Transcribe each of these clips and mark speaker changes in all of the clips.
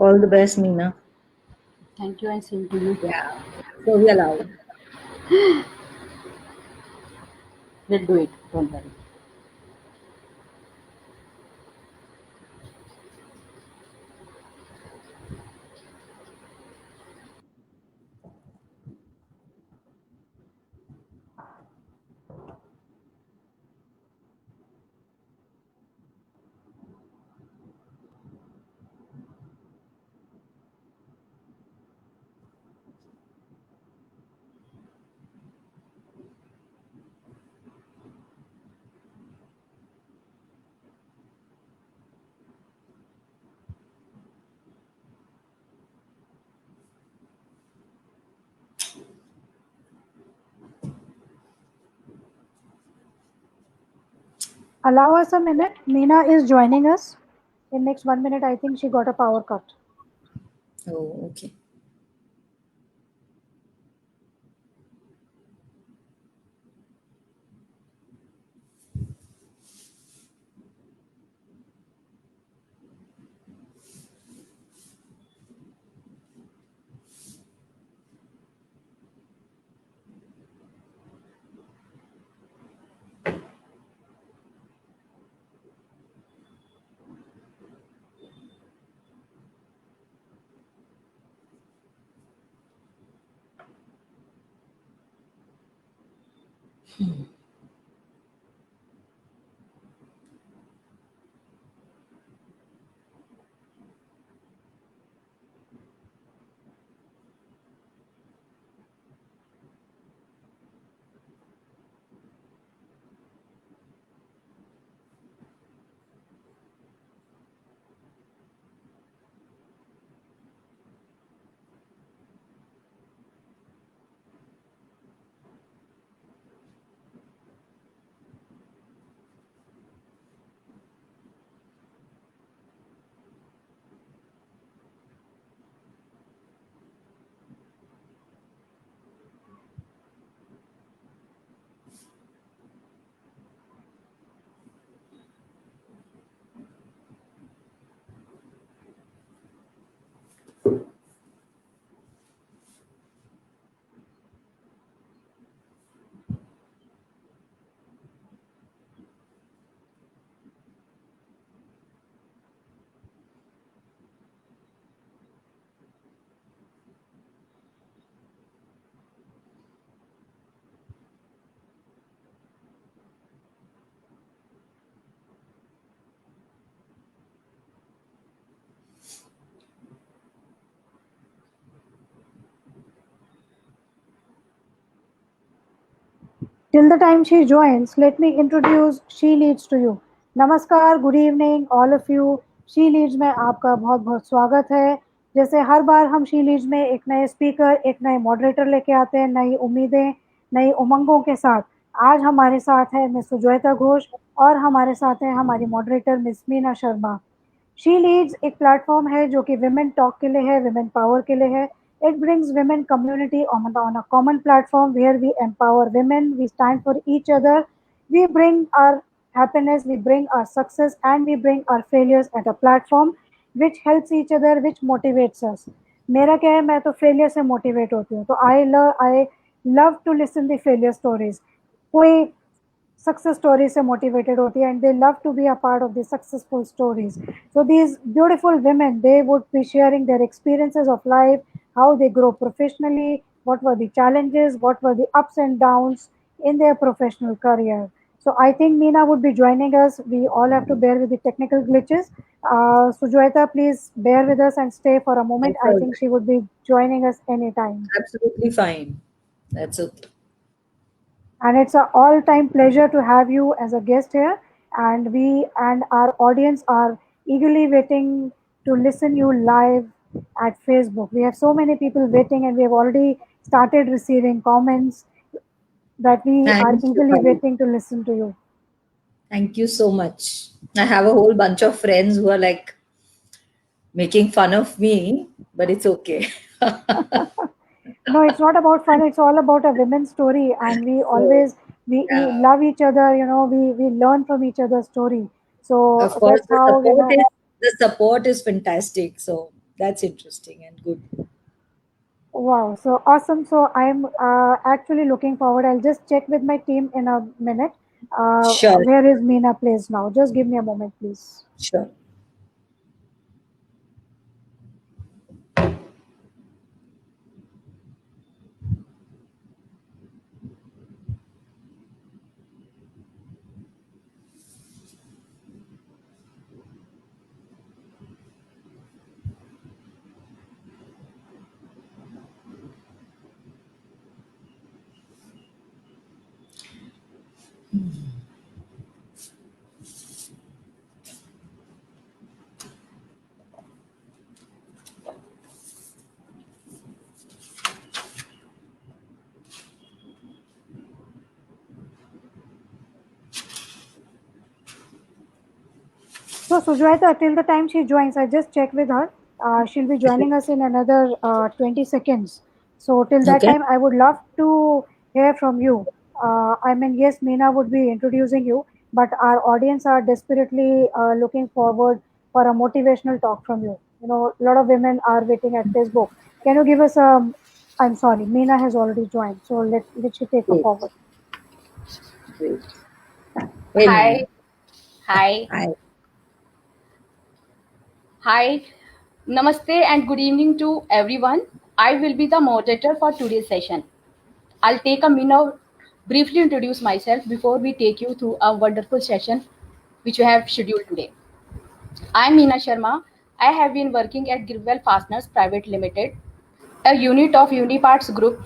Speaker 1: All the best, Meena.
Speaker 2: Thank you, and same to you.
Speaker 1: Yeah. So we allowed.
Speaker 2: We'll do it. Don't worry.
Speaker 3: Allow us a minute. Meena is joining us. In next 1 minute, I think she got a power cut.
Speaker 1: Oh, okay.
Speaker 3: Till the time she joins, let me introduce She Leads to you. नमस्कार, good evening all of you. She leads में आपका बहुत बहुत स्वागत है. जैसे हर बार हम she leads में एक नए स्पीकर, एक नए मॉडरेटर लेके आते हैं, नई उम्मीदें, नई उमंगों के साथ. आज हमारे साथ है मिस सुजैता घोष और हमारे साथ है हमारी moderator miss Meena Sharma. She leads एक प्लेटफॉर्म है जो कि विमेन टॉक के लिए है, विमेन पावर के लिए है. It brings women community on a common platform where we empower women, we stand for each other, we bring our happiness, we bring our success, and we bring our failures at a platform which helps each other, which motivates us. मेरा क्या है, मैं तो failure से motivate होती हूँ, तो I love to listen the failure stories. कोई success stories से motivated होती है and they love to be a part of the successful stories. So these beautiful women, they would be sharing their experiences of life, how they grow professionally, what were the challenges, what were the ups and downs in their professional career. So I think Meena would be joining us. We all have to bear with the technical glitches. Sujoita, please bear with us and stay for a moment.
Speaker 1: That's
Speaker 3: I
Speaker 1: all
Speaker 3: think
Speaker 1: right.
Speaker 3: she would be joining us anytime.
Speaker 1: Absolutely fine. That's okay.
Speaker 3: And it's an all-time pleasure to have you as a guest here. And we and our audience are eagerly waiting to listen you live at Facebook. We have so many people waiting, and we have already started receiving comments that we are
Speaker 1: Thank you,
Speaker 3: eagerly
Speaker 1: buddy.
Speaker 3: waiting to listen to you.
Speaker 1: Thank you so much. I have a whole bunch of friends who are like making fun of me, but it's okay.
Speaker 3: No, it's not about fun. It's all about a women's story, and we
Speaker 1: So,
Speaker 3: always we
Speaker 1: yeah,
Speaker 3: love each other. We learn from each other's story. So
Speaker 1: of course,
Speaker 3: that's how
Speaker 1: the support is fantastic. So that's interesting and good.
Speaker 3: Wow, so awesome. So I'm actually looking forward. I'll just check with my team in a minute.
Speaker 1: Sure,
Speaker 3: Where is Meena placed now? Just give me a moment, please.
Speaker 1: sure.
Speaker 3: So Sujata, till the time she joins, I just check with her. She'll be joining us in another 20 seconds. So till that
Speaker 1: Okay.
Speaker 3: time, I would love to hear from you. I mean, yes, Meena would be introducing you, but our audience are desperately looking forward for a motivational talk from you. You know, a lot of women are waiting at Facebook. Can you give us a? I'm sorry, Meena has already joined, so let she take a
Speaker 1: Great,
Speaker 3: forward.
Speaker 1: great. Hey,
Speaker 4: Hi,
Speaker 1: Meena.
Speaker 4: hi,
Speaker 1: Hi.
Speaker 4: hi. Namaste and good evening to everyone. I will be the moderator for today's session. I'll take a minute briefly introduce myself before we take you through a wonderful session which we have scheduled today. I'm Meena Sharma. I have been working at Grivell Fasteners Private Limited, a unit of Uniparts Group.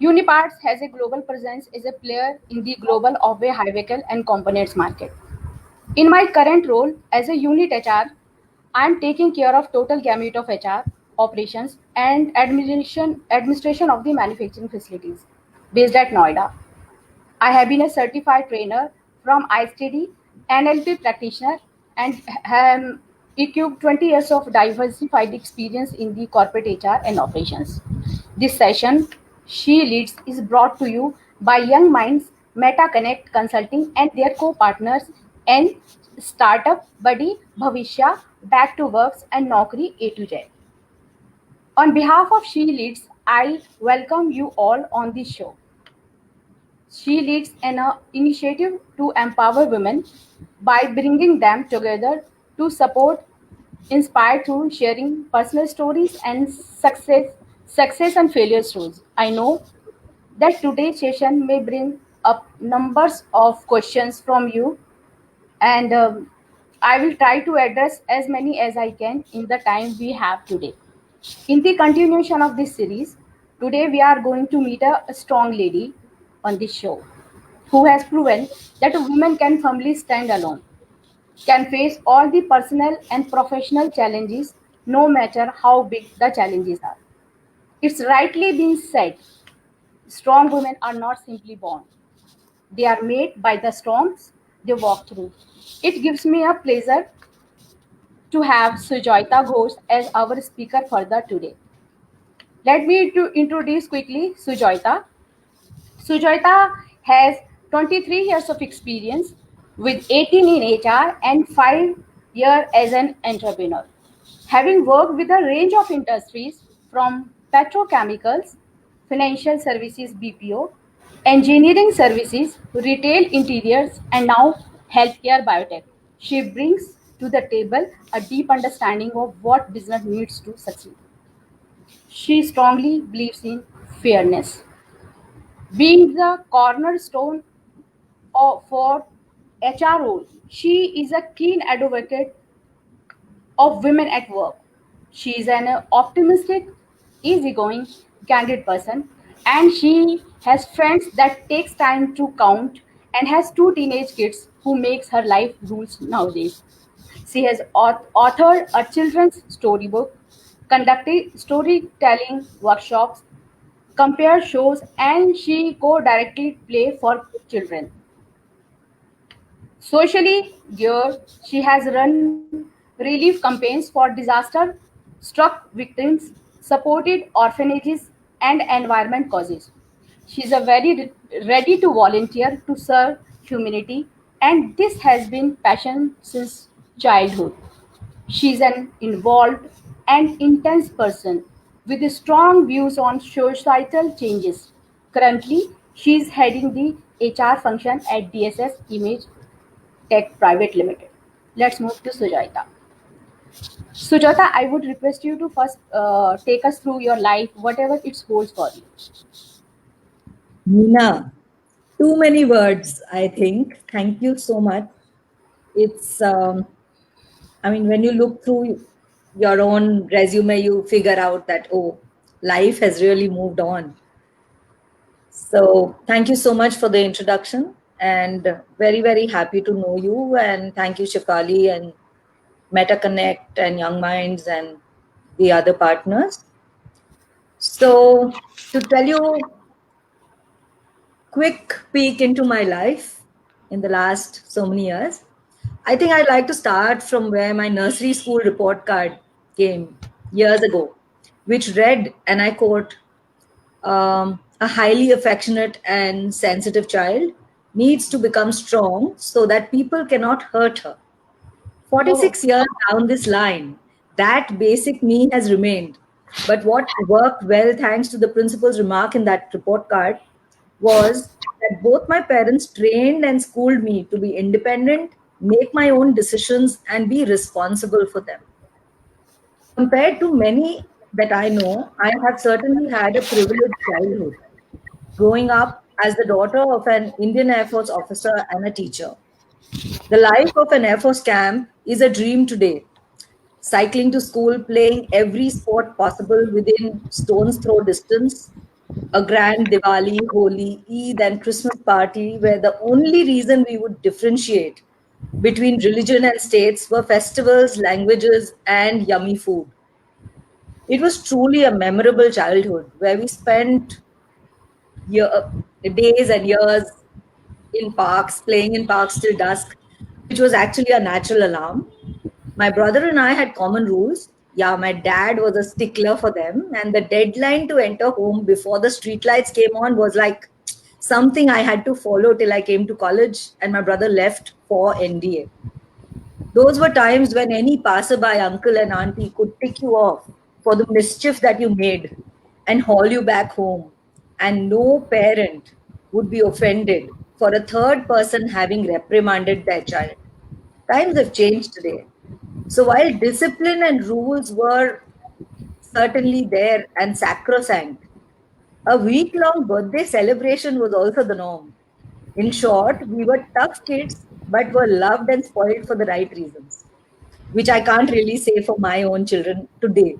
Speaker 4: Uniparts has a global presence as a player in the global off-way high vehicle and components market. In my current role as a unit HR, I am taking care of total gamut of HR, operations, and administration of the manufacturing facilities based at Noida. I have been a certified trainer from iStudy, NLP practitioner, and am equipped 20 years of diversified experience in the corporate HR and operations. This session, She Leads, is brought to you by Young Minds, Meta Connect Consulting, and their co-partners and startup buddy Bhavishya, Back to Works, and Naukri A to Z. On behalf of She Leads, I welcome you all on this show. She leads an initiative to empower women by bringing them together to support, inspire through sharing personal stories and success and failure stories. I know that today's session may bring up numbers of questions from you, and I will try to address as many as I can in the time we have today. In the continuation of this series, today we are going to meet a strong lady on this show who has proven that a woman can firmly stand alone, can face all the personal and professional challenges, no matter how big the challenges are. It's rightly been said strong women are not simply born, they are made by the storms they walk through. It gives me a pleasure to have Sujaita Ghosh as our speaker further today. Let me to introduce quickly Sujaita. Sujaita has 23 years of experience with 18 in HR and 5 years as an entrepreneur. Having worked with a range of industries from petrochemicals, financial services BPO, engineering services, retail interiors, and now healthcare biotech, she brings to the table a deep understanding of what business needs to succeed. She strongly believes in fairness being the cornerstone for HR role. She is a keen advocate of women at work. She is an optimistic, easygoing, candid person, and she has friends that takes time to count and has two teenage kids who makes her life rules nowadays. She has authored a children's storybook, conducted storytelling workshops, compare shows, and she co-directed play for children. Socially geared, she has run relief campaigns for disaster struck victims, supported orphanages and environment causes. She is a very ready to volunteer to serve humanity, and this has been passion since childhood. She's an involved and intense person with strong views on societal changes. Currently, she is heading the HR function at DSS Image Tech Private Limited. Let's move to Sujata. Sujata, I would request you to first take us through your life, whatever it holds for you.
Speaker 1: Nina, too many words, I think. Thank you so much. It's, I mean, when you look through your own resume, you figure out that, oh, life has really moved on. So thank you so much for the introduction, and very, very happy to know you. And thank you, Shifali and MetaConnect and Young Minds and the other partners. So to tell you quick peek into my life in the last so many years, I think I'd like to start from where my nursery school report card came years ago, which read, and I quote, a highly affectionate and sensitive child needs to become strong so that people cannot hurt her. 46 years down this line, that basic me has remained. But what worked well, thanks to the principal's remark in that report card, was that both my parents trained and schooled me to be independent, make my own decisions, and be responsible for them. Compared to many that I know, I have certainly had a privileged childhood, growing up as the daughter of an Indian Air Force officer and a teacher. The life of an Air Force camp is a dream today. Cycling to school, playing every sport possible within stone's throw distance, a grand Diwali, Holi, Eid, and Christmas party where the only reason we would differentiate between religion and states were festivals, languages, and yummy food. It was truly a memorable childhood where we spent year, days and years in parks, playing in parks till dusk, which was actually a natural alarm. My brother and I had common rules. Yeah, my dad was a stickler for them, and the deadline to enter home before the streetlights came on was like something I had to follow till I came to college, and my brother left for NDA. Those were times when any passerby uncle and auntie could tick you off for the mischief that you made and haul you back home, and no parent would be offended for a third person having reprimanded their child. Times have changed today. So while discipline and rules were certainly there and sacrosanct, a week long birthday celebration was also the norm. In short, we were tough kids, but were loved and spoiled for the right reasons, which I can't really say for my own children today.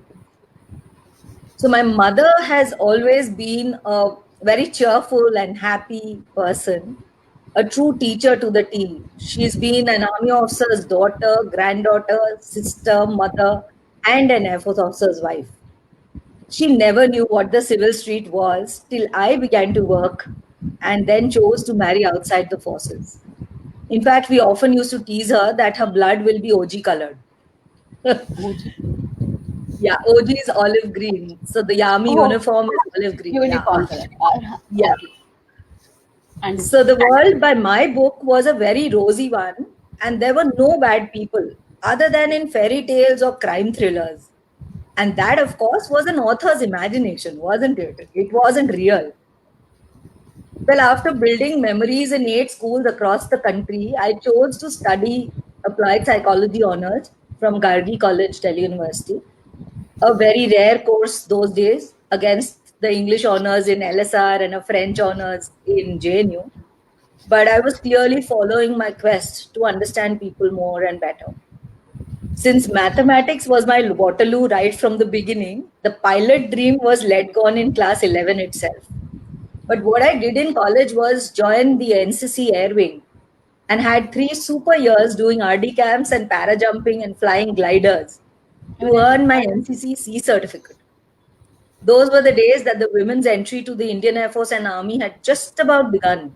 Speaker 1: So, my mother has always been a very cheerful and happy person, a true teacher to the T. She's been an army officer's daughter, granddaughter, sister, mother, and an Air Force officer's wife. She never knew what the civil street was till I began to work and then chose to marry outside the forces. In fact, we often used to tease her that her blood will be OG colored. Yeah, OG is olive green. So the army uniform is olive green.
Speaker 4: Unicorn
Speaker 1: Yeah.
Speaker 4: color.
Speaker 1: Yeah.
Speaker 4: And
Speaker 1: So the world by my book was a very rosy one, and there were no bad people other than in fairy tales or crime thrillers. And that, of course, was an author's imagination, wasn't it? It wasn't real. Well, after building memories in 8 schools across the country, I chose to study applied psychology honors from Gargi College, Delhi University. A very rare course those days against the English honors in LSR and a French honors in JNU. But I was clearly following my quest to understand people more and better. Since mathematics was my Waterloo right from the beginning, the pilot dream was let gone in class 11 itself. But what I did in college was join the NCC Air Wing and had 3 super years doing RD camps and parajumping and flying gliders to earn my NCC C certificate. Those were the days that the women's entry to the Indian Air Force and Army had just about begun.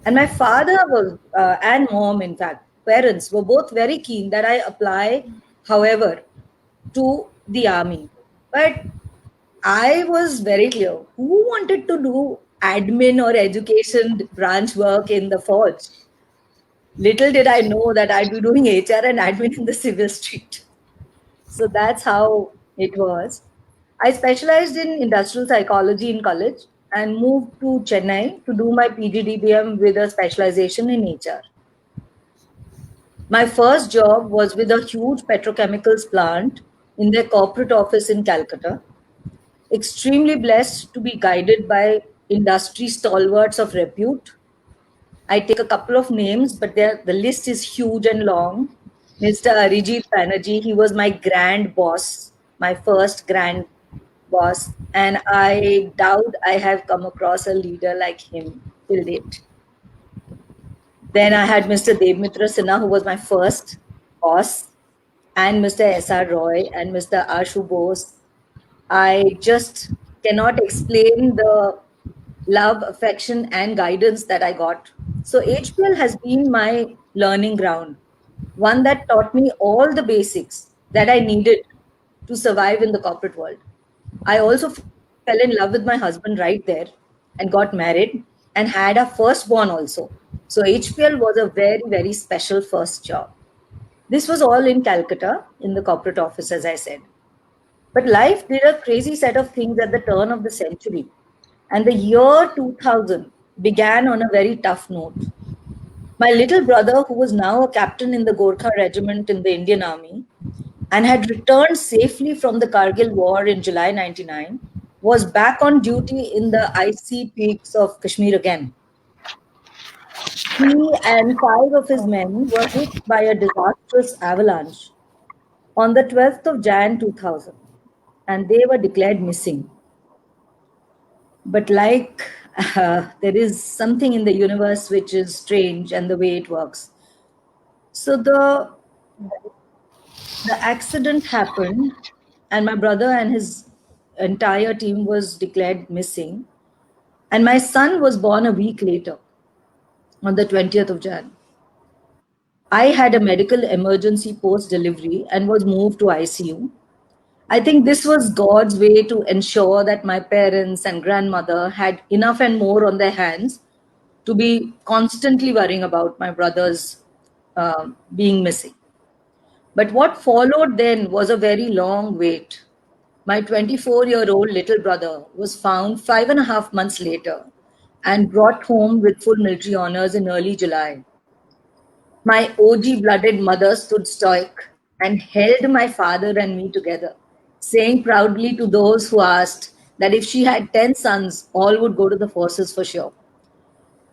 Speaker 1: And my father was, and mom, in fact, parents were both very keen that I apply, however, to the army. But I was very clear who wanted to do admin or education branch work in the forge. Little did I know that I'd be doing HR and admin in the civil street. So that's how it was. I specialized in industrial psychology in college and moved to Chennai to do my PGDBM with a specialization in HR. My first job was with a huge petrochemicals plant in their corporate office in Calcutta. Extremely blessed to be guided by industry stalwarts of repute. I take a couple of names, but the list is huge and long. Mr. Arijit Banerjee, he was my grand boss, my first grand boss, and I doubt I have come across a leader like him till date. Then I had Mr. Devmitra Sinha, who was my first boss, and Mr. S.R. Roy and Mr. Ashu Bose. I just cannot explain the love, affection, and guidance that I got. So HPL has been my learning ground, one that taught me all the basics that I needed to survive in the corporate world. I also fell in love with my husband right there and got married and had a firstborn also. So HPL was a very, very special first job. This was all in Calcutta in the corporate office, as I said. But life did a crazy set of things at the turn of the century. And the year 2000 began on a very tough note. My little brother, who was now a captain in the Gorkha regiment in the Indian Army and had returned safely from the Kargil war in July 99, was back on duty in the icy peaks of Kashmir again. He and five of his men were hit by a disastrous avalanche on the 12th of Jan 2000, and they were declared missing. But there is something in the universe which is strange and the way it works. So the accident happened, and my brother and his entire team was declared missing, and my son was born a week later on the 20th of Jan. I had a medical emergency post delivery and was moved to ICU. I think this was God's way to ensure that my parents and grandmother had enough and more on their hands to be constantly worrying about my brother's being missing. But what followed then was a very long wait. My 24-year-old little brother was found 5.5 months later and brought home with full military honors in early July. My OG blooded mother stood stoic and held my father and me together, saying proudly to those who asked that if she had 10 sons, all would go to the forces for sure.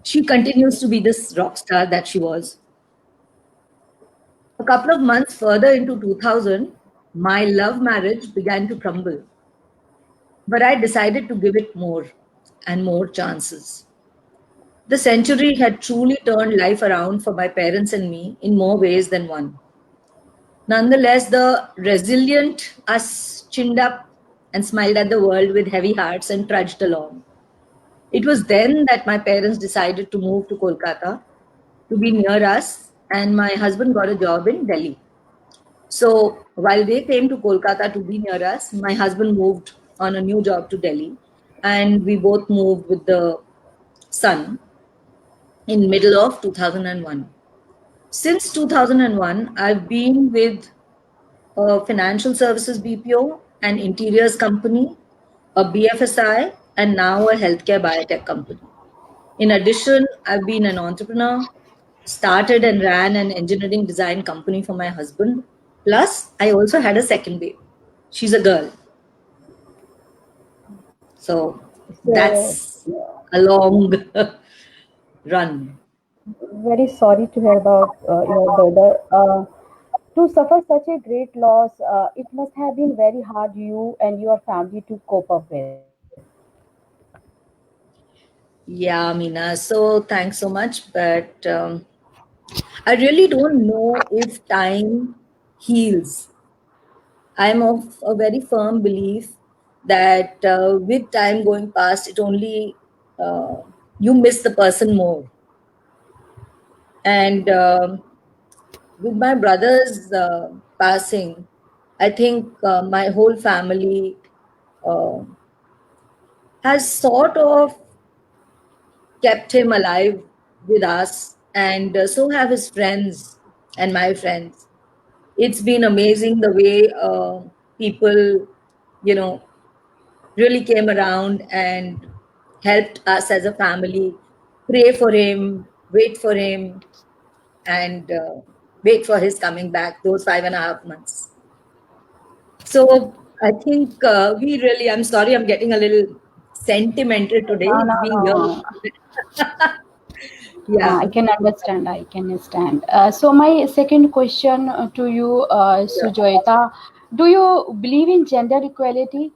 Speaker 1: She continues to be this rock star that she was. A couple of months further into 2000, my love marriage began to crumble. But I decided to give it more and more chances. The century had truly turned life around for my parents and me in more ways than one. Nonetheless, the resilient us chinned up and smiled at the world with heavy hearts and trudged along. It was then that my parents decided to move to Kolkata to be near us, and my husband got a job in Delhi. So while they came to Kolkata to be near us, my husband moved on a new job to Delhi, and we both moved with the son in middle of 2001. Since 2001, I've been with a financial services BPO, an interiors company, a BFSI, and now a healthcare biotech company. In addition, I've been an entrepreneur, started and ran an engineering design company for my husband. Plus, I also had a second babe. She's a girl. So
Speaker 2: So,
Speaker 1: that's a long run.
Speaker 2: very sorry to hear about your brother. To suffer such a great loss, it must have been very hard you and your family to cope up with.
Speaker 1: Yeah, Meena. So thanks so much. But I really don't know if time heals. I'm of a very firm belief that with time going past, it only uh, you miss the person more. And with my brother's passing, I think my whole family uh, has sort of kept him alive with us, and so have his friends and my friends. It's been amazing the way people, you know, really came around and helped us as a family pray for him, wait for him, and wait for his coming back, those 5.5 months. So I think we really, I'm sorry, I'm getting a little sentimental today.
Speaker 2: No,
Speaker 1: It's
Speaker 2: no,
Speaker 1: been years.
Speaker 2: no.
Speaker 1: Yeah.
Speaker 2: I can understand. I can understand. So my second question to you,
Speaker 1: Yeah.
Speaker 2: Sujoita, do you believe in gender equality?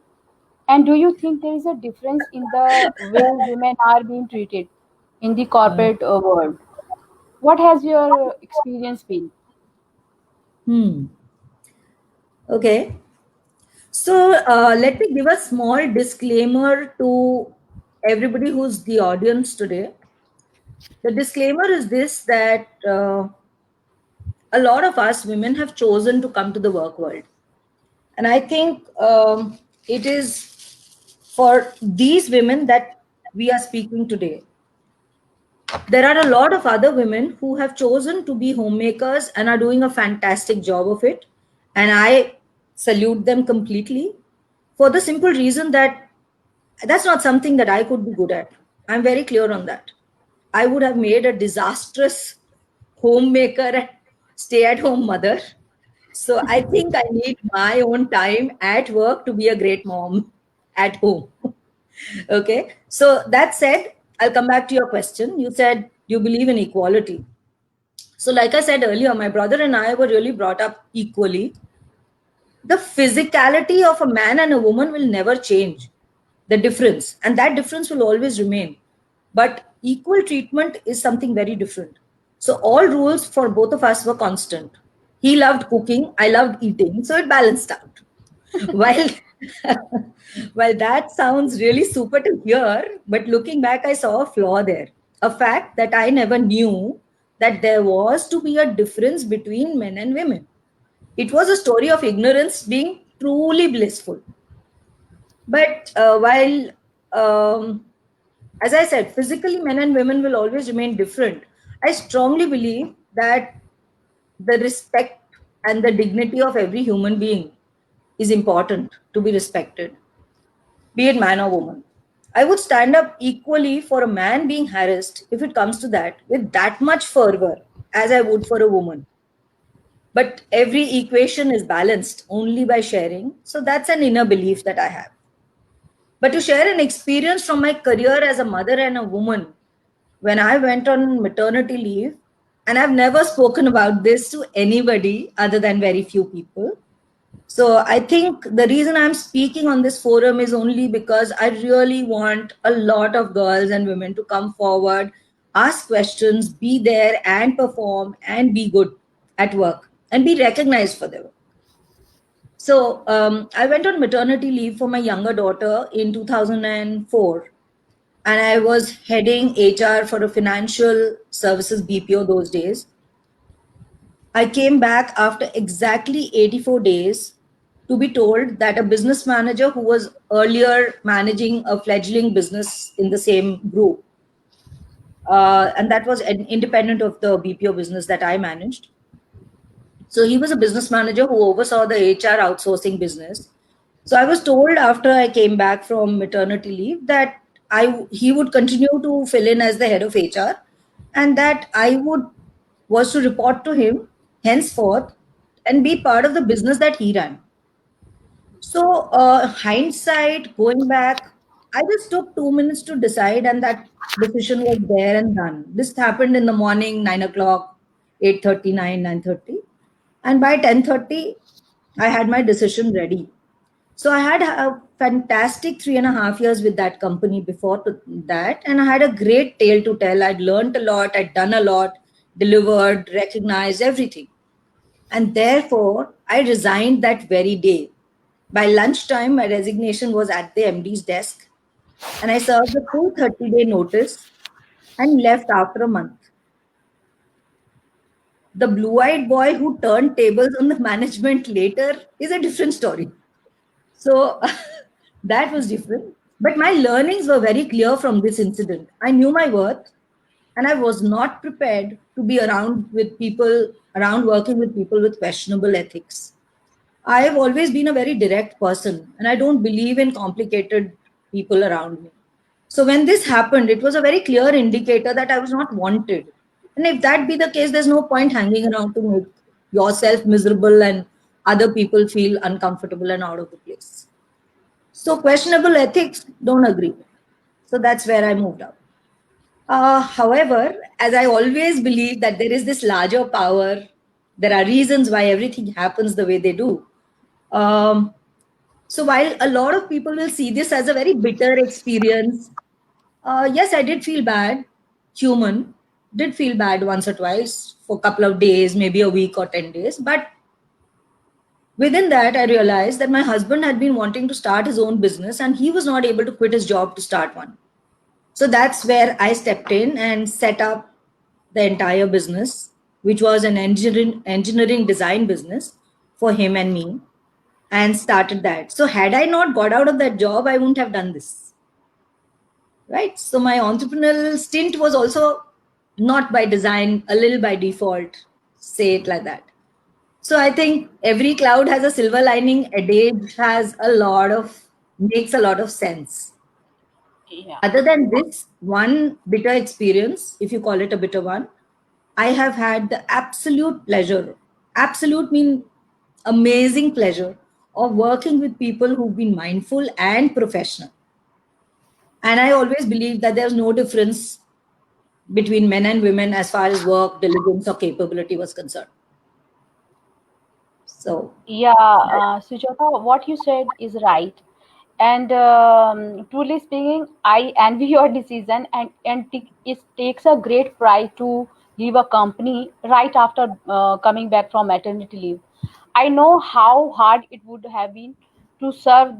Speaker 2: And do you think there is a difference in the way women are being treated in the corporate world? What has your experience been?
Speaker 1: Hmm. Okay. So let me give a small disclaimer to everybody who's the audience today. The disclaimer is this, that a lot of us women have chosen to come to the work world. And I think it is for these women that we are speaking today. There are a lot of other women who have chosen to be homemakers and are doing a fantastic job of it. And I salute them completely, for the simple reason that that's not something that I could be good at. I'm very clear on that. I would have made a disastrous homemaker and stay at home mother. So I think I need my own time at work to be a great mom at home. Okay. So that said, I'll come back to your question. You said you believe in equality. So, like I said earlier, my brother and I were really brought up equally. The physicality of a man and a woman will never change, the difference, and that difference will always remain. But equal treatment is something very different. So, all rules for both of us were constant. He loved cooking, I loved eating, so it balanced out. While while that sounds really super to hear, but looking back, I saw a flaw there. A fact that I never knew, that there was to be a difference between men and women. It was a story of ignorance being truly blissful. But as I said, physically men and women will always remain different. I strongly believe that the respect and the dignity of every human being is important to be respected, be it man or woman. I would stand up equally for a man being harassed, if it comes to that, with that much fervor as I would for a woman. But every equation is balanced only by sharing. So that's an inner belief that I have. But to share an experience from my career as a mother and a woman, when I went on maternity leave, and I've never spoken about this to anybody other than very few people. So I think the reason I'm speaking on this forum is only because I really want a lot of girls and women to come forward, ask questions, be there and perform and be good at work and be recognized for their work. So I went on maternity leave for my younger daughter in 2004, and I was heading HR for a financial services BPO those days. I came back after exactly 84 days to be told that a business manager who was earlier managing a fledgling business in the same group, and that was independent of the BPO business that I managed. So he was a business manager who oversaw the HR outsourcing business. So I was told after I came back from maternity leave that he would continue to fill in as the head of HR, and that I would was to report to him henceforth and be part of the business that he ran. So hindsight, going back, I just took 2 minutes to decide, and that decision was there and done. This happened in the morning, 9 o'clock, 8:39, 9:30, and by 10:30, I had my decision ready. So I had a fantastic 3.5 years with that company before that, and I had a great tale to tell. I'd learned a lot, I'd done a lot, delivered, recognized everything. And therefore, I resigned that very day. By lunchtime, my resignation was at the MD's desk, and I served a full 30-day notice and left after a month. The blue eyed boy who turned tables on the management later is a different story. So that was different. But my learnings were very clear from this incident. I knew my worth. and I was not prepared to be around working with people with questionable ethics. I have always been a very direct person, and I don't believe in complicated people around me. So when this happened, it was a very clear indicator that I was not wanted. And if that be the case, there's no point hanging around to make yourself miserable and other people feel uncomfortable and out of the place. So questionable ethics, don't agree. So that's where I moved out. However, as I always believe that there is this larger power, there are reasons why everything happens the way they do. Um, so while a lot of people will see this as a very bitter experience, yes, I did feel bad, human, did feel bad once or twice for a couple of days, maybe a week or 10 days. But within that, I realized that my husband had been wanting to start his own business and he was not able to quit his job to start one. So that's where I stepped in and set up the entire business, which was an engineering design business for him and me, and started that. So had I not got out of that job, I wouldn't have done this. Right? So my entrepreneurial stint was also not by design, a little by default, say it like that. So I think every cloud has a silver lining. Adage makes a lot of sense.
Speaker 2: Yeah.
Speaker 1: Other than this one bitter experience, if you call it a bitter one, I have had the absolute mean amazing pleasure of working with people who've been mindful and professional. And I always believe that there's no difference between men and women as far as work, diligence, or capability was concerned. So,
Speaker 2: Yeah, Sujata, what you said is right. And truly speaking, I envy your decision, and it takes a great pride to leave a company right after coming back from maternity leave. I know how hard it would have been to serve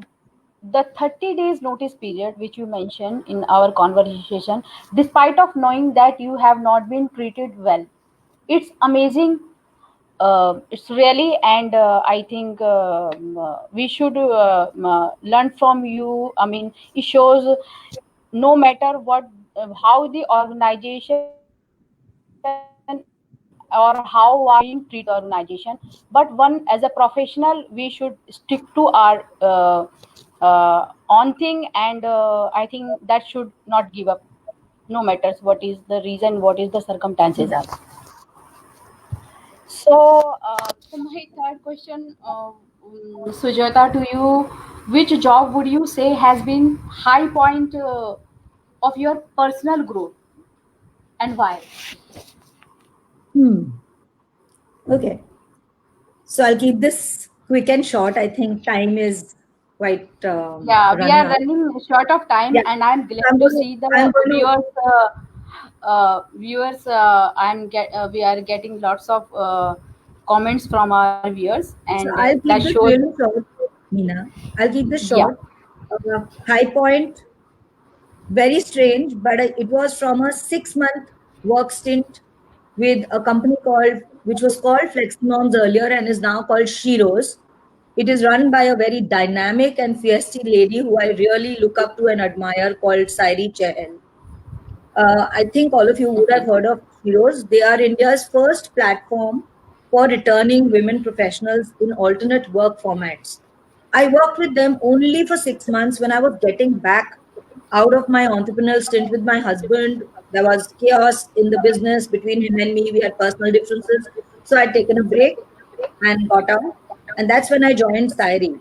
Speaker 2: the 30 days notice period which you mentioned in our conversation, despite of knowing that you have not been treated well. It's amazing. It's really, and I think we should learn from you. I mean, it shows no matter what, how the organization or how are being treated organization, but one as a professional, we should stick to our on thing, and I think that should not give up, no matters what is the reason, what is the circumstances are. So my third question, Sujata, to you, which job would you say has been high point of your personal growth, and why?
Speaker 1: okay. So I'll keep this quick and short. I think time is quite
Speaker 2: Yeah, we
Speaker 1: running
Speaker 2: are
Speaker 1: out.
Speaker 2: running short of time,
Speaker 1: Yeah.
Speaker 2: and I'm glad
Speaker 1: I'm
Speaker 2: to
Speaker 1: going to,
Speaker 2: see the
Speaker 1: I'm going to,
Speaker 2: viewers. We are getting lots of comments from our viewers,
Speaker 1: so
Speaker 2: and
Speaker 1: I'll
Speaker 2: that
Speaker 1: keep this
Speaker 2: shows.
Speaker 1: really short, Meena. I'll keep this
Speaker 2: Yeah.
Speaker 1: short. High point, very strange, but it was from a 6 month work stint with a company which was called Flexnorms earlier and is now called Shiros. It is run by a very dynamic and fierce lady who I really look up to and admire called Sairi Chahal. I think all of you would have heard of Heroes. They are India's first platform for returning women professionals in alternate work formats. I worked with them only for 6 months when I was getting back out of my entrepreneurial stint with my husband. There was chaos in the business between him and me. We had personal differences. So I'd taken a break and got out. And that's when I joined Sairi.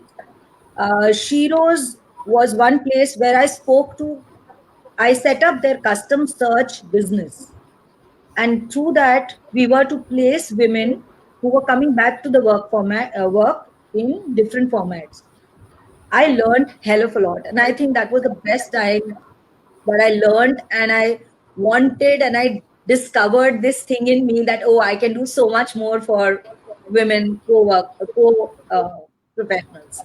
Speaker 1: Shiro's was one place where I set up their custom search business. And through that, we were to place women who were coming back to the work in different formats. I learned hell of a lot. And I think that was the best time that I learned and I wanted and I discovered this thing in me that, oh, I can do so much more for women professionals.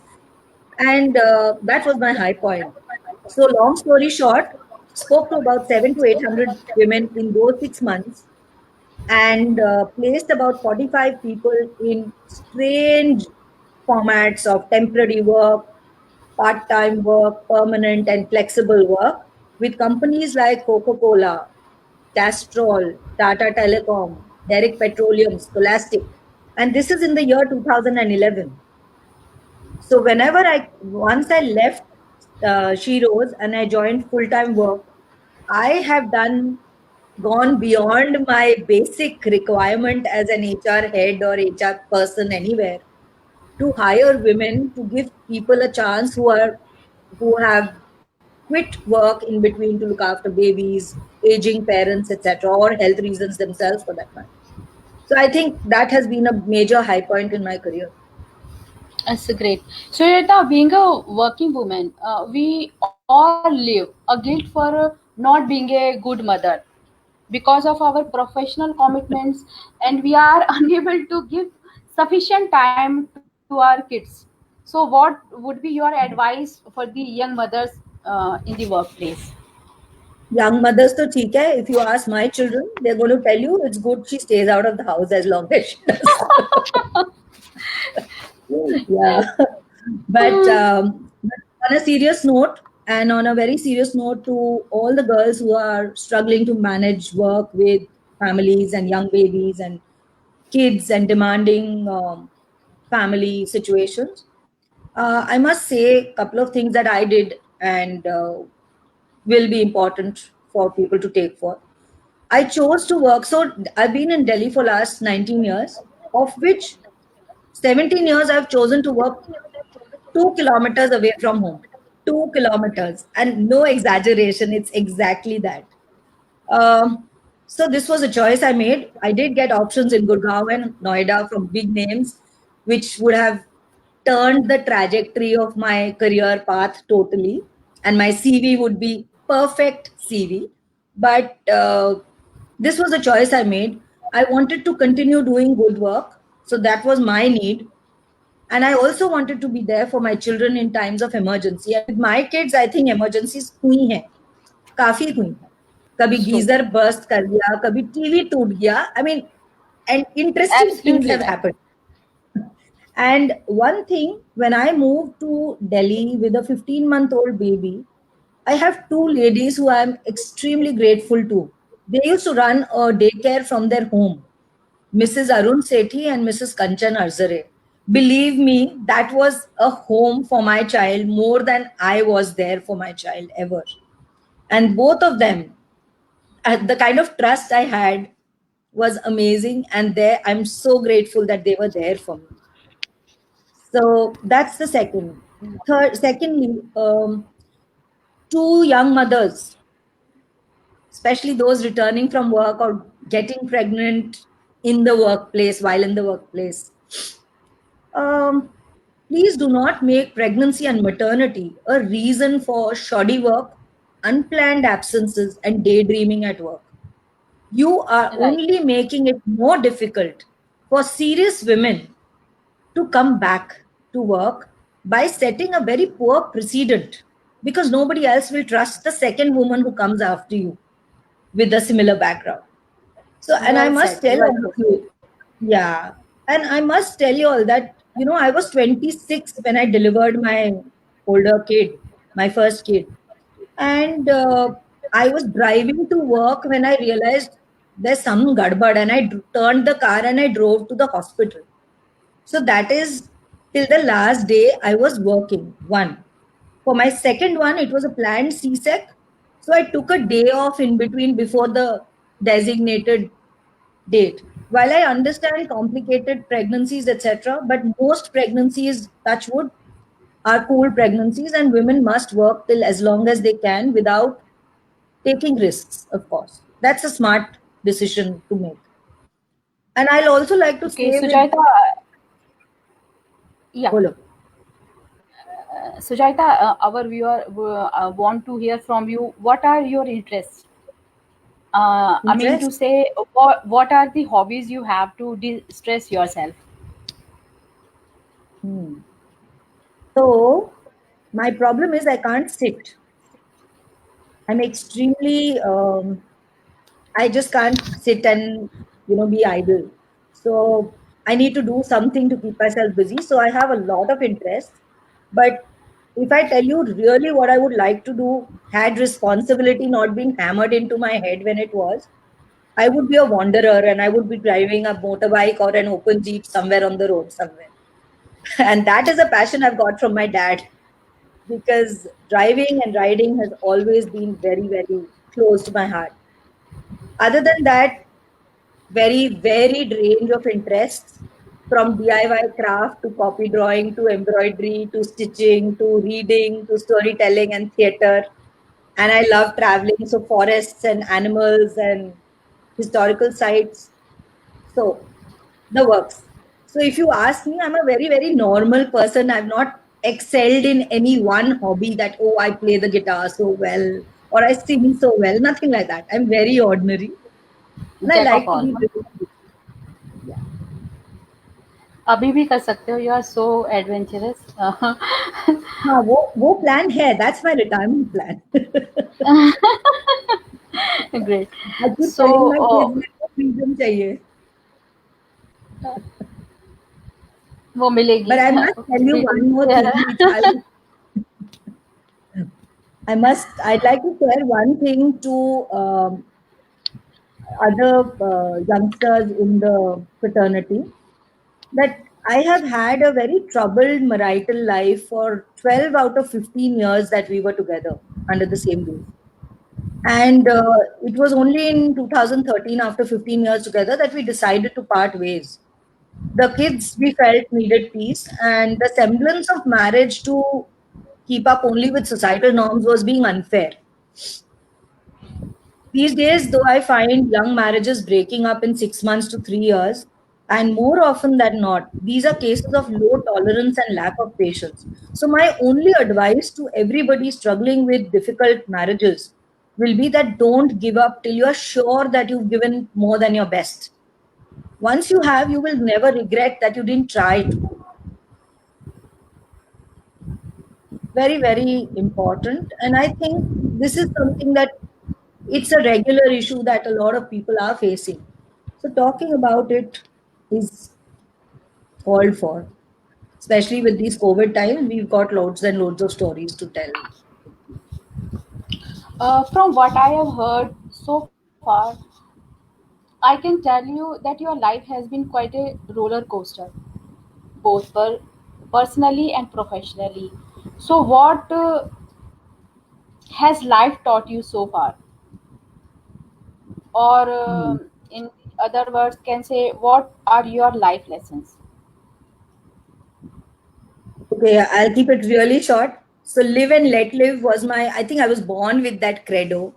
Speaker 1: And that was my high point. So, long story short, spoke to about 7 to 800 women in those 6 months and placed about 45 people in strange formats of temporary work, part time work, permanent and flexible work with companies like Coca Cola, Castrol, Tata Telecom, Derrick Petroleum, Scholastic. And this is in the year 2011. So once I left She Rose and I joined full-time work, I have gone beyond my basic requirement as an HR head or HR person anywhere to hire women to give people a chance who have quit work in between to look after babies, aging parents, etc., or health reasons themselves for that matter. So I think that has been a major high point in my career.
Speaker 4: That's great. So, Yata, being a working woman, we all live a guilt for not being a good mother because of our professional commitments, and we are unable to give sufficient time to our kids. So, what would be your advice for the young mothers in the workplace?
Speaker 1: Young mothers to theek hai. If you ask my children, they're going to tell you it's good she stays out of the house as long as she does. Yeah. But on a serious note, and on a very serious note to all the girls who are struggling to manage work with families and young babies and kids and demanding family situations, I must say a couple of things that I did and will be important for people to take for. I chose to work. So I've been in Delhi for last 19 years, of which 17 years I've chosen to work 2 kilometers away from home. 2 kilometers. And no exaggeration, it's exactly that. So this was a choice I made. I did get options in Gurgaon and Noida from big names, which would have turned the trajectory of my career path totally, and my CV would be perfect CV. But this was a choice I made. I wanted to continue doing good work, so that was my need. And I also wanted to be there for my children in times of emergency. And with my kids, I think emergencies हुई हैं, काफी हुई हैं. कभी
Speaker 4: So,
Speaker 1: geyser burst कर दिया, कभी TV टूट गया. I mean, and interesting things
Speaker 4: absolutely
Speaker 1: have
Speaker 4: right.
Speaker 1: happened. And one thing, when I moved to Delhi with a 15-month-old baby, I have two ladies who I'm extremely grateful to. They used to run a daycare from their home, Mrs. Arun Sethi and Mrs. Kanchan Arzare. Believe me, that was a home for my child more than I was there for my child ever. And both of them, the kind of trust I had was amazing. And there, I'm so grateful that they were there for me. So that's the second. Secondly, to young mothers, especially those returning from work or getting pregnant in the workplace, while in the workplace, um, please do not make pregnancy and maternity a reason for shoddy work, unplanned absences, and daydreaming at work. You are
Speaker 4: Right.
Speaker 1: only making it more difficult for serious women to come back to work by setting a very poor precedent, because nobody else will trust the second woman who comes after you with a similar background. So, and I
Speaker 4: Well
Speaker 1: must
Speaker 4: said.
Speaker 1: tell
Speaker 4: Well
Speaker 1: all of
Speaker 4: said.
Speaker 1: you, yeah, and I must tell you all that, I was 26 when I delivered my older kid, my first kid. And I was driving to work when I realized there's some gadbad, and I turned the car and I drove to the hospital. So that is till the last day I was working. One. For my second one, it was a planned C-sec. So I took a day off in between before the designated date. While I understand complicated pregnancies, etc., but most pregnancies, touch wood, are cool pregnancies, and women must work till as long as they can without taking risks, of course. That's a smart decision to make. And I'll also like to
Speaker 4: Okay,
Speaker 1: say with
Speaker 4: Sujaita, yeah.
Speaker 1: Bolo.
Speaker 4: Sujaita, our viewer want to hear from you. What are your interests? I mean to
Speaker 1: Interest.
Speaker 4: say, what are the hobbies you have to de-stress yourself?
Speaker 1: Hmm. So my problem is I can't sit. I'm extremely, I just can't sit and, be idle. So I need to do something to keep myself busy. So I have a lot of interest. But if I tell you really what I would like to do, had responsibility not been hammered into my head when it was, I would be a wanderer and I would be driving a motorbike or an open jeep somewhere on the road somewhere. And that is a passion I've got from my dad, because driving and riding has always been very, very close to my heart. Other than that, very varied range of interests, from DIY craft to copy drawing to embroidery to stitching to reading to storytelling and theater. And I love traveling, so forests and animals and historical sites. So the works. So if you ask me, I'm a very, very normal person. I've not excelled in any one hobby that, oh, I play the guitar so well or I sing so well. Nothing like that. I'm very ordinary. And I
Speaker 2: Jack of
Speaker 1: like to
Speaker 2: all.
Speaker 1: be busy. Yeah.
Speaker 2: अभी भी कर सकते हो. You are so adventurous.
Speaker 1: हाँ, वो plan है. That's my retirement plan.
Speaker 2: Great.
Speaker 1: I keep
Speaker 2: So,
Speaker 1: telling my kids, मेरे को freedom चाहिए.
Speaker 2: वो मिलेगी.
Speaker 1: But I must tell you one more thing, which I'd like to share one thing to other youngsters in the fraternity, that I have had a very troubled marital life for 12 out of 15 years that we were together under the same roof. And it was only in 2013, after 15 years together, that we decided to part ways. The kids, we felt, needed peace, and the semblance of marriage to keep up only with societal norms was being unfair. These days, though, I find young marriages breaking up in 6 months to 3 years, and more often than not, these are cases of low tolerance and lack of patience. So, my only advice to everybody struggling with difficult marriages will be that don't give up till you're sure that you've given more than your best. Once you have, you will never regret that you didn't try to. Very, very important. And I think this is something that it's a regular issue that a lot of people are facing. So talking about it is called for, especially with these COVID times. We've got loads and loads of stories to tell.
Speaker 2: From what I have heard so far, I can tell you that your life has been quite a roller coaster, both personally and professionally. So, what has life taught you so far? Or, in other words, can say, what are your life lessons?
Speaker 1: Okay, I'll keep it really short. So live and let live was my, I think I was born with that credo,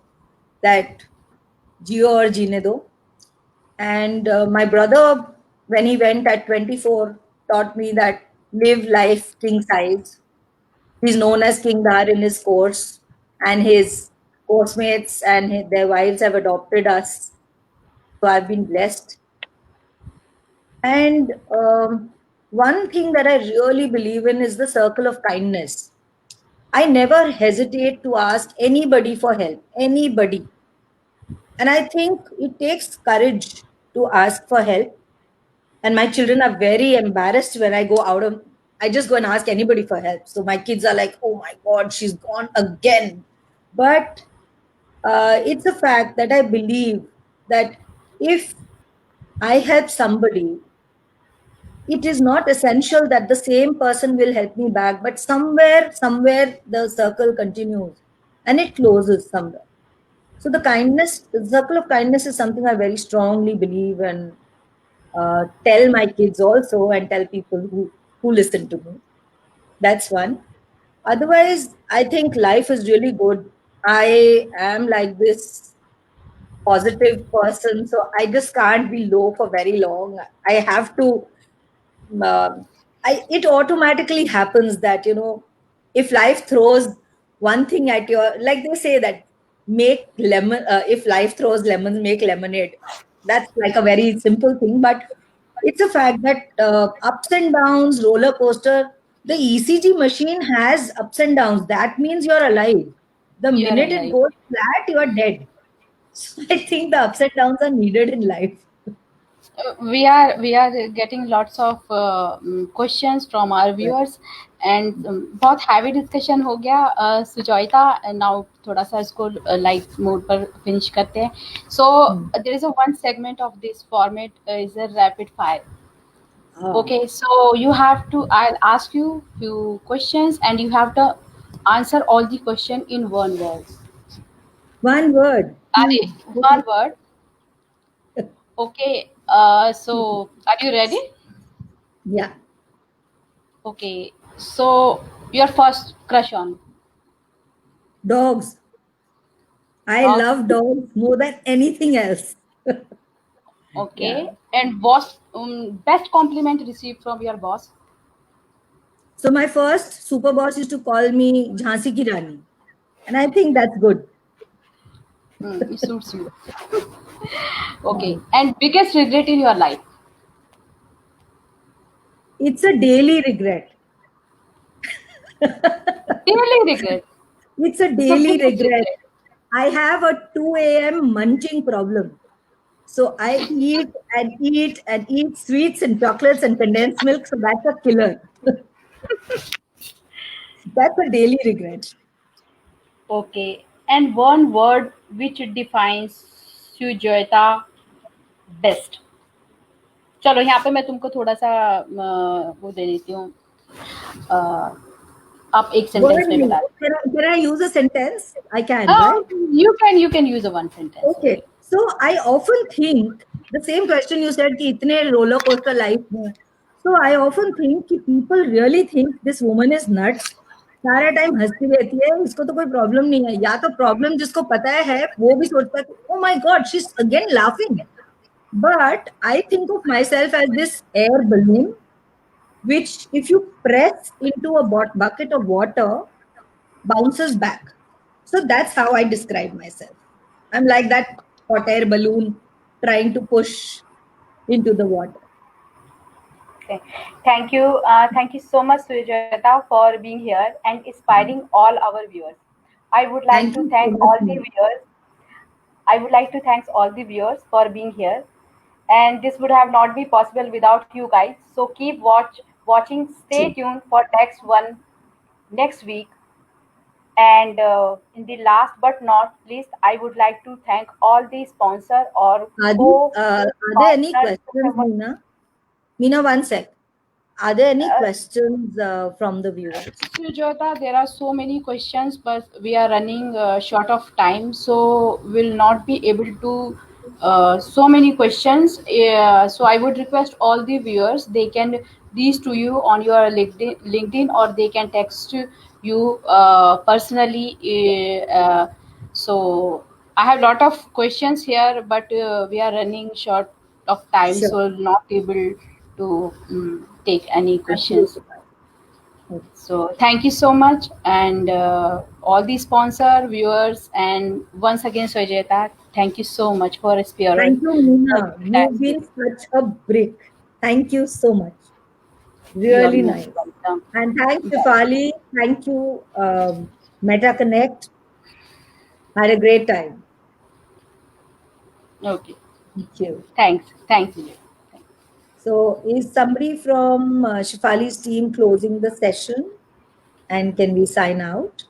Speaker 1: that Gio or Jinedo. And my brother, when he went at 24, taught me that live life king size. He's known as King Dar in his course, and his course mates and their wives have adopted us. So I've been blessed. And one thing that I really believe in is the circle of kindness. I never hesitate to ask anybody for help, anybody. And I think it takes courage to ask for help. And my children are very embarrassed when I go out of, I just go and ask anybody for help. So my kids are like, oh my God, she's gone again. But it's a fact that I believe that if I help somebody, it is not essential that the same person will help me back, but somewhere the circle continues and it closes somewhere. So the circle of kindness is something I very strongly believe, and tell my kids also, and tell people who listen to me. That's one. Otherwise, I think life is really good. I am like this positive person, so I just can't be low for very long. I have to. It automatically happens that, if life throws one thing at your, like they say that, make lemon. If life throws lemons, make lemonade. That's like a very simple thing, but it's a fact that ups and downs, roller coaster. The ECG machine has ups and downs. That means you're alive. The
Speaker 2: You are
Speaker 1: minute it
Speaker 2: alive.
Speaker 1: goes flat, you're dead. So I think the ups and downs are needed in life.
Speaker 2: We are getting lots of questions from our viewers,
Speaker 4: and बहुत heavy discussion हो गया सुजॉयता, now थोड़ा सा इसको light mode पर finish करते हैं. So there is a one segment of this format is a rapid fire. Okay, so you have to, I'll ask you few questions and you have to answer all the question in one word.
Speaker 1: One word.
Speaker 4: One word. Okay, so are you ready?
Speaker 1: Yeah.
Speaker 4: Okay, so your first crush on?
Speaker 1: Dogs. I
Speaker 4: Dogs.
Speaker 1: love dogs more than anything else.
Speaker 4: Okay,
Speaker 1: Yeah.
Speaker 4: and boss, best compliment received from your boss?
Speaker 1: So my first super boss used to call me Jhansi ki Rani. And I think that's good.
Speaker 4: It suits you. Okay, and biggest regret in your life?
Speaker 1: It's a daily regret.
Speaker 4: Daily regret.
Speaker 1: It's a
Speaker 4: So
Speaker 1: daily
Speaker 4: biggest
Speaker 1: regret.
Speaker 4: regret.
Speaker 1: I have a 2 a.m. munching problem. So I eat and eat and eat sweets and chocolates and condensed milk. So that's a killer. That's a daily regret.
Speaker 4: Okay, and one word which defines Sujoyta best. चलो यहाँ पे मैं तुमको थोड़ा सा वो दे देती हूँ. आप एक सेंटेंस में बता.
Speaker 1: Can I use a sentence? I can, right?
Speaker 4: You can use a one sentence.
Speaker 1: Okay. So I often think the same question you said कि इतने roller coaster life में. So I often think कि people really think this woman is nuts. सारा time हंसती रहती है, इसको तो कोई प्रॉब्लम नहीं है. या तो प्रॉब्लम जिसको पता है वो भी सोचता है oh my god she's again laughing. But I think of myself as this air balloon which if you press into a bucket of water bounces back. So that's how I describe myself. I'm like that hot air balloon trying to push into the water.
Speaker 4: Okay. Thank you. Thank you so much, Sujata, for being here and inspiring all our viewers. I would like
Speaker 1: Thank
Speaker 4: to
Speaker 1: you
Speaker 4: thank
Speaker 1: so
Speaker 4: all
Speaker 1: much.
Speaker 4: the viewers. I would like to thank all the viewers for being here. And this would have not been possible without you guys. So keep watching. Stay tuned for next week. And in the last but not least, I would like to thank all the sponsor or
Speaker 1: Are there any questions, Meena? Meena, one sec. Are there any questions from the viewers?
Speaker 4: Sujata, there are so many questions, but we are running short of time, so we'll not be able to so many questions. So I would request all the viewers they can these to you on your LinkedIn or they can text you personally. So I have a lot of questions here, but we are running short of time,
Speaker 1: Sure.
Speaker 4: so not able to take any questions.
Speaker 1: Absolutely. Okay.
Speaker 4: So thank you so much, and all the sponsor viewers, and once again, Sujata, thank you so much for sparing.
Speaker 1: Thank you, Meena. You've been such a brick. Thank you so much. Really nice.
Speaker 4: Welcome.
Speaker 1: And thanks, Shefali. Thank you, Meta Connect. Had a great time.
Speaker 4: Okay.
Speaker 1: Thank you.
Speaker 4: Thanks. Vijay.
Speaker 1: So, is somebody from Shefali's team closing the session? And can we sign out?